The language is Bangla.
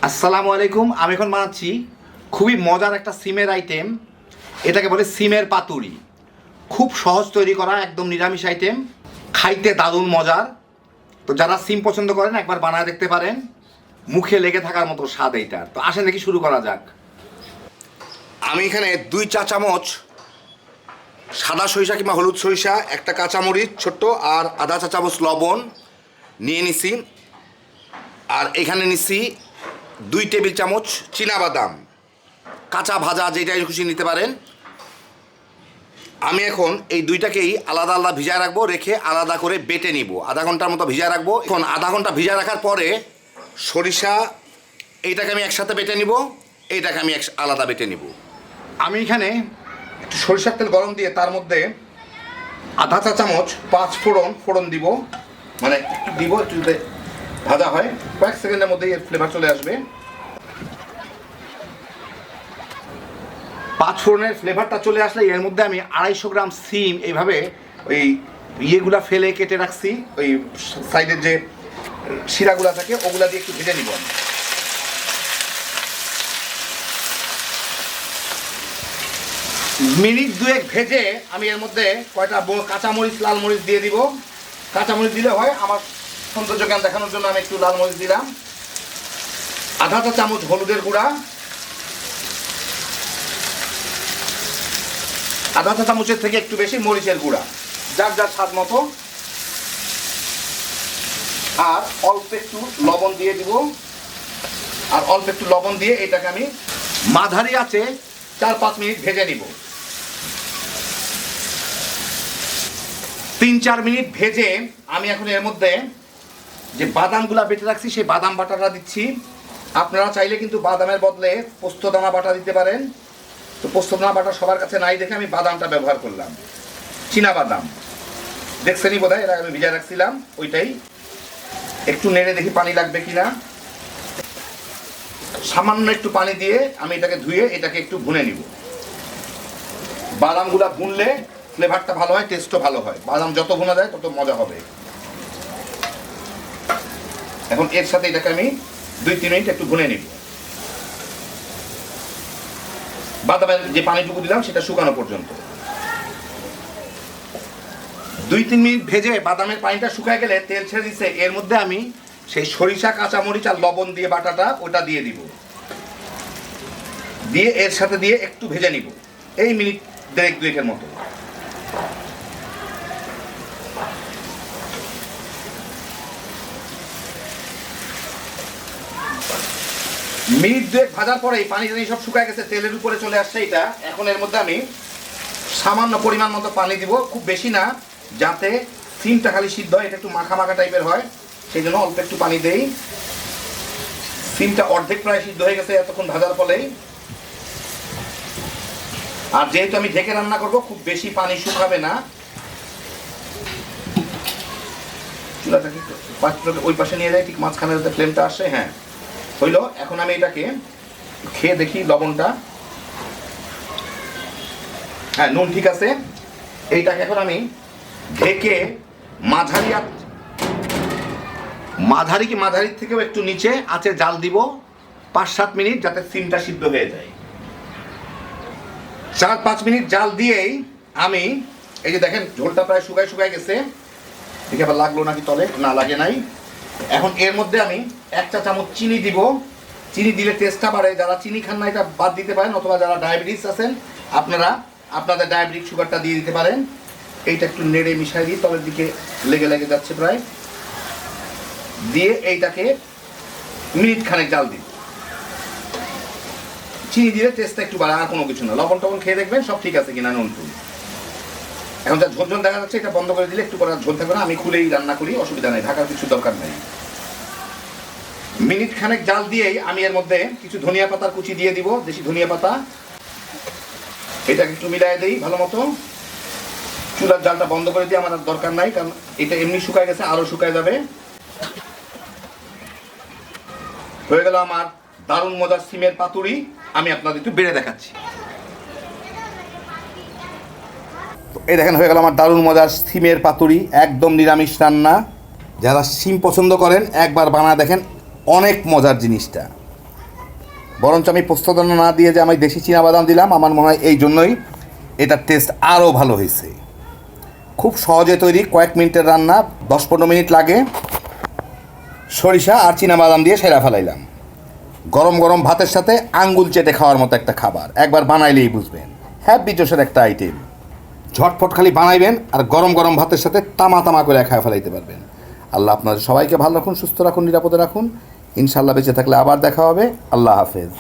আসসালামু আলাইকুম। আমি এখন বানাচ্ছি খুবই মজার একটা সিমের আইটেম। এটাকে বলে সিমের পাতুরি। খুব সহজ তৈরি করা, একদম নিরামিষ আইটেম, খাইতে দারুণ মজার। তো যারা সিম পছন্দ করেন একবার বানায় দেখতে পারেন, মুখে লেগে থাকার মতো স্বাদ এইটার। তো আসেন দেখি শুরু করা যাক। আমি এখানে 2 চা চামচ সাদা সরিষা কিংবা হলুদ সরিষা, একটা কাঁচামরিচ ছোট্ট, আর আধা চা চামচ লবণ নিয়ে নিছি। আর এখানে নিচ্ছি 2 টেবিল চামচ চীনাবাদাম, কাঁচা ভাজা যেটাই খুশি নিতে পারেন। আমি এখন এই দুইটাকেই আলাদা আলাদা ভিজায় রাখবো, রেখে আলাদা করে বেটে নিব। আধা ঘন্টার মতো ভিজায় রাখবো। এখন আধা ঘন্টা ভিজায় রাখার পরে সরিষা এইটাকে আমি একসাথে বেটে নিব, এইটাকে আমি আলাদা বেটে নিব। আমি এখানে একটু সরিষার তেল গরম দিয়ে তার মধ্যে আধা চা চামচ 5 ফোড়ন দিব, মানে একটু দিব, একটু ভাজা হয়, কয়েক সেকেন্ডের মধ্যেই এর ফ্লেভার চলে আসবে। 5 ফোড়নের ফ্লেভারটা চলে আসলে এর মধ্যে আমি 250 গ্রাম সিম এইভাবে ওই ইয়েগুলা ফেলে কেটে রাখছি, ওই সাইডের যে শিরাগুলা থাকে ওগুলা দিয়ে একটু ভেজে নিব। মিনিট 2 ভেজে আমি এর মধ্যে কয়টা কাঁচামরিচ, লাল মরিচ দিয়ে দিব। কাঁচামরিচ দিলে হয়, আমার সৌন্দর্য জ্ঞান দেখানোর জন্য আমি একটু লাল মরিচ দিলাম। আধা চা চামচ হলুদের গুঁড়া, আধা চা চামচের থেকে একটু বেশি মরিচের গুঁড়া, যার যার স্বাদ মতো। আর অল্প একটু লবণ দিয়ে দিব। আর অল্প একটু লবণ দিয়ে এটাকে আমি মাঝারি আছে 4-5 মিনিট ভেজে নিব। 3-4 মিনিট ভেজে আমি এখন এর মধ্যে যে বাদামগুলা বেটে রাখছি সেই বাদাম বাটাটা দিচ্ছি। আপনারা চাইলে কিন্তু বাদামের বদলে পোস্তদানা বাটা দিতে পারেন। তো পোস্তদানা বাটা সবার কাছে নাই দেখে আমি বাদামটা ব্যবহার করলাম, চীনা বাদাম। দেখছেনই বোধহয়, এর আগে আমি ভিজায় রাখছিলাম, ওইটাই। একটু নেড়ে দেখি পানি লাগবে কিনা। সামান্য একটু পানি দিয়ে আমি এটাকে ধুয়ে এটাকে একটু ভুনে নিব। বাদামগুলা ভুনলে ফ্লেভারটা ভালো হয়, টেস্টও ভালো হয়। বাদাম যত ভুনা যায় তত মজা হবে। এখন এর সাথে এটাকে আমি 2-3 মিনিট একটু ভুনে নিব। বাদামের যে পানিটুকু দিলাম সেটা শুকানো পর্যন্ত। 2-3 মিনিট ভেজে বাদামের পানিটা শুকায় গেলে তেল ছেড়ে দিচ্ছে, এর মধ্যে আমি সেই সরিষা, কাঁচামরিচ আর লবণ দিয়ে বাটাটা ওটা দিয়ে দিব। দিয়ে এর সাথে দিয়ে একটু ভেজে নিব, এই মিনিট 1-2 মতো। মিনিট 2 ভাজার পরে পানি টানি সব শুকায় গেছে, তেলের উপরে চলে আসছে এটা। এখন এর মধ্যে আমি সামান্য পরিমাণ মতো পানি দিব, খুব বেশি না, যাতে সিমটা খালি সিদ্ধ হয়, এটা একটু মাখা মাখা টাইপের হয়, সেই জন্য অল্প একটু পানি দেই। সিমটা অর্ধেক প্রায় সিদ্ধ হয়ে গেছে এতক্ষণ ভাজার ফলেই। আর যেহেতু আমি ঢেকে রান্না করব, খুব বেশি পানি শুকাবে না। চুলাটাকে ওই পাশে নিয়ে যাই, ঠিক মাঝখানে যাতে ফ্লেমটা আসে। হ্যাঁ, হইলো। এখন আমি এটাকে খেয়ে দেখি লবণটা। হ্যাঁ, নুন ঠিক আছে। এইটাকে এখন আমি ঢেকে মাঝারির থেকেও একটু নিচে আঁচে জাল দিব 5-7 মিনিট, যাতে সিমটা সিদ্ধ হয়ে যায়। 4-5 মিনিট জাল দিয়েই আমি, এই যে দেখেন ঝোলটা প্রায় শুকায় গেছে। দেখে আবার লাগলো নাকি তলে, না লাগে নাই। এখন এর মধ্যে আমি 1 চা চামচ চিনি দিব। চিনি দিলে টেস্টটা বাড়ে। যারা চিনি খান না এটা বাদ দিতে পারেন, অথবা যারা ডায়াবেটিস আছেন আপনারা আপনাদের ডায়াবেটিক সুগারটা দিয়ে দিতে পারেন। এইটা একটু নেড়ে মিশাই দিই, তলের দিকে লেগে যাচ্ছে প্রায়। দিয়ে এইটাকে মিনিট খানেক জাল দিই। চিনি দিলে টেস্টটা একটু বাড়ে, আর কোনো কিছু না। লবণ টবণ খেয়ে দেখবেন সব ঠিক আছে কিনা, নুন টুন। এখন যা ঝোল ঝোল দেখা যাচ্ছে, এটা বন্ধ করে দিলে একটু করে ঝোল থাকবে না। আমি খুলেই রান্না করি, অসুবিধা নেই, ঢাকার কিছু দরকার নেই। মিনিট খানেক জাল দিয়েই আমি এর মধ্যে কিছু ধনিয়া পাতার কুচি দিয়ে দিব, দেশি ধনিয়া পাতা। এটাকে একটু মিলাই দিই ভালো মতো। চুলার জালটা বন্ধ করে দিয়ে আমার আর দরকার নাই, কারণ এটা এমনি শুকায় গেছে, আরও শুকায় যাবে। হয়ে গেল আমার দারুণ মজার সিমের পাতুরি। আমি আপনাদের একটু বেড়ে দেখাচ্ছি। এই দেখেন, হয়ে গেল আমার দারুণ মজার সিমের পাতুরি, একদম নিরামিষ রান্না। যারা সিম পছন্দ করেন একবার বানা দেখেন, অনেক মজার জিনিসটা। বরঞ্চ আমি পোস্তদানা না দিয়ে যে আমি দেশি চীনাবাদাম দিলাম, আমার মনে হয় এই জন্যই এটার টেস্ট আরও ভালো হয়েছে। খুব সহজে তৈরি, কয়েক মিনিটের রান্না, 10-15 মিনিট লাগে। সরিষা আর চীনাবাদাম দিয়ে সেরা ফেলাইলাম। গরম গরম ভাতের সাথে আঙ্গুল চেটে খাওয়ার মতো একটা খাবার, একবার বানাইলেই বুঝবেন। হ্যাপি জোশের একটা আইটেম। ঝটফট খালি বানাইবেন আর গরম গরম ভাতের সাথে তামা তামা করে খাওয়া ফেলাইতে পারবেন। আল্লাহ আপনাদের সবাইকে ভালো রাখুন, সুস্থ রাখুন, নিরাপদে রাখুন। ইনশাল্লাহ বেঁচে থাকলে আবার দেখা হবে। আল্লাহ হাফেজ।